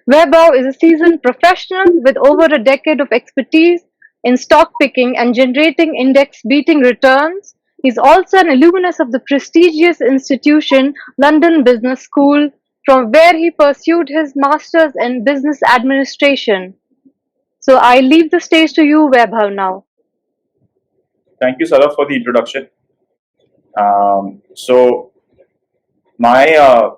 Vaibhav is a seasoned professional with over a decade of expertise in stock picking and generating index beating returns. He's also an alumnus of the prestigious institution London Business School, from where he pursued his master's in business administration. So I leave the stage to you, Vaibhav, now. Thank you, Salah, for the introduction. So my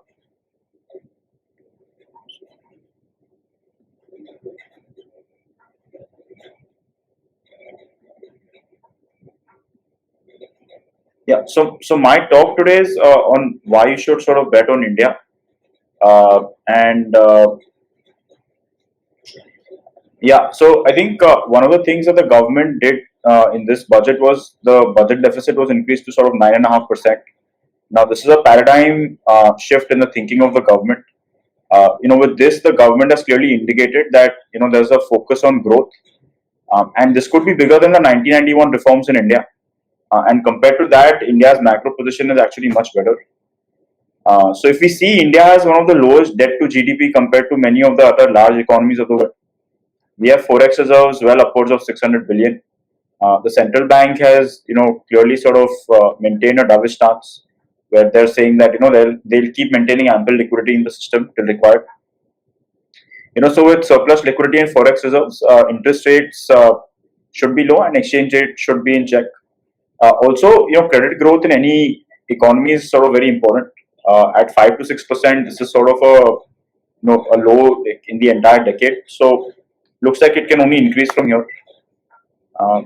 so my talk today is on why you should sort of bet on India, and so I think one of the things that the government did in this budget was the budget deficit was increased to sort of 9.5%. Now this is a paradigm shift in the thinking of the government. With this, the government has clearly indicated that there's a focus on growth, and this could be bigger than the 1991 reforms in India. And compared to that, India's macro position is actually much better. So if we see, India has one of the lowest debt to GDP compared to many of the other large economies of the world. We have forex reserves well upwards of 600 billion. The central bank has, clearly sort of maintained a dovish stance, where they're saying that they'll keep maintaining ample liquidity in the system till required. So with surplus liquidity and forex reserves, interest rates should be low and exchange rate should be in check. Also, credit growth in any economy is sort of very important. At 5 to 6%, this is sort of a low in the entire decade. So looks like it can only increase from here.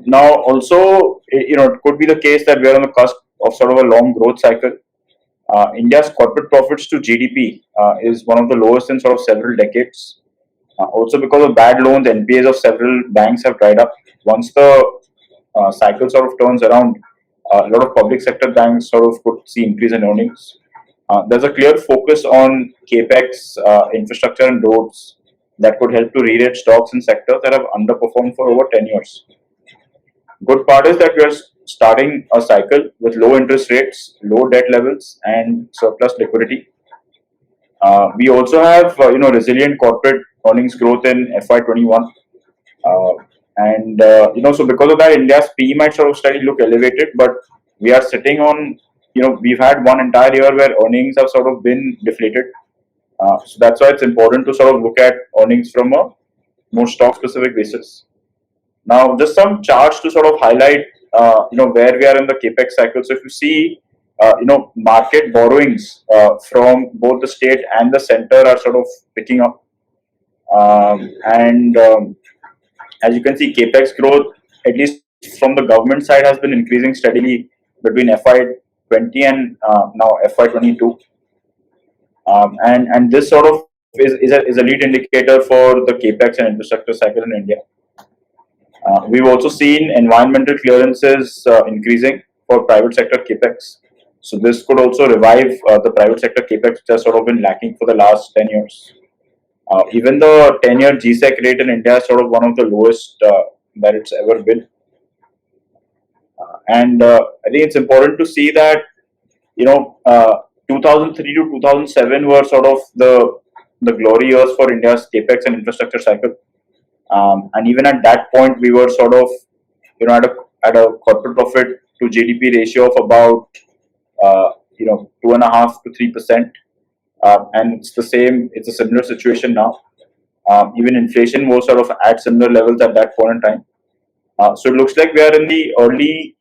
Now, also, it could be the case that we are on the cusp of sort of a long growth cycle. India's corporate profits to GDP is one of the lowest in sort of several decades. Also, because of bad loans, NPAs of several banks have dried up. Once the cycle sort of turns around, a lot of public sector banks sort of could see increase in earnings. There's a clear focus on Capex, infrastructure and roads that could help to re-rate stocks in sectors that have underperformed for over 10 years. Good part is that we are starting a cycle with low interest rates, low debt levels, and surplus liquidity. We also have resilient corporate earnings growth in FY21, so because of that, India's P might sort of slightly look elevated, but we are sitting on we've had one entire year where earnings have sort of been deflated. So that's why it's important to sort of look at earnings from a more stock specific basis. Now, just some charts to sort of highlight, where we are in the Capex cycle. So if you see, market borrowings from both the state and the center are sort of picking up. As you can see, Capex growth, at least from the government side, has been increasing steadily between FY20 and now FY22. And this sort of is a lead indicator for the Capex and infrastructure cycle in India. We've also seen environmental clearances increasing for private sector Capex. So this could also revive the private sector Capex, which has sort of been lacking for the last 10 years. Even the 10-year GSEC rate in India is sort of one of the lowest that it's ever been. I think it's important to see that, 2003 to 2007 were sort of the glory years for India's Capex and infrastructure cycle. And even at that point, we were sort of, at a corporate profit to GDP ratio of about, 2.5 to 3%. And it's a similar situation now. Even inflation was sort of at similar levels at that point in time. So it looks like we are in the early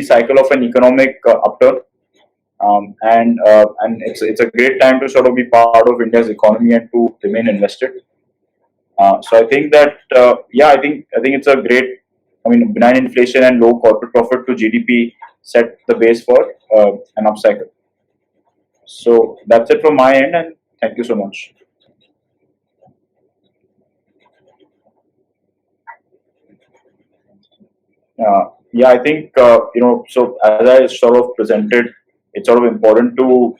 cycle of an economic upturn. And it's a great time to sort of be part of India's economy and to remain invested. So I think that I think it's a great. Benign inflation and low corporate profit to GDP set the base for an upcycle. So that's it from my end, and thank you so much. I think So as I sort of presented, it's sort of important to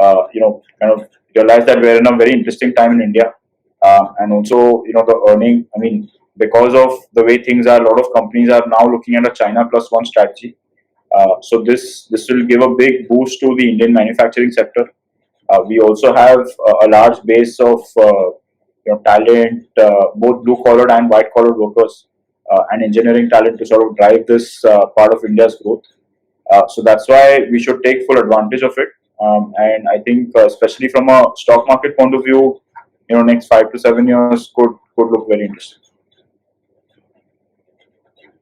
kind of realize that we're in a very interesting time in India, and also the earning. Because of the way things are, a lot of companies are now looking at a China plus one strategy. So this will give a big boost to the Indian manufacturing sector. We also have a large base of talent, both blue collared and white collared workers, and engineering talent to sort of drive this part of India's growth. So that's why we should take full advantage of it. And I think, especially from a stock market point of view, next 5 to 7 years could look very interesting.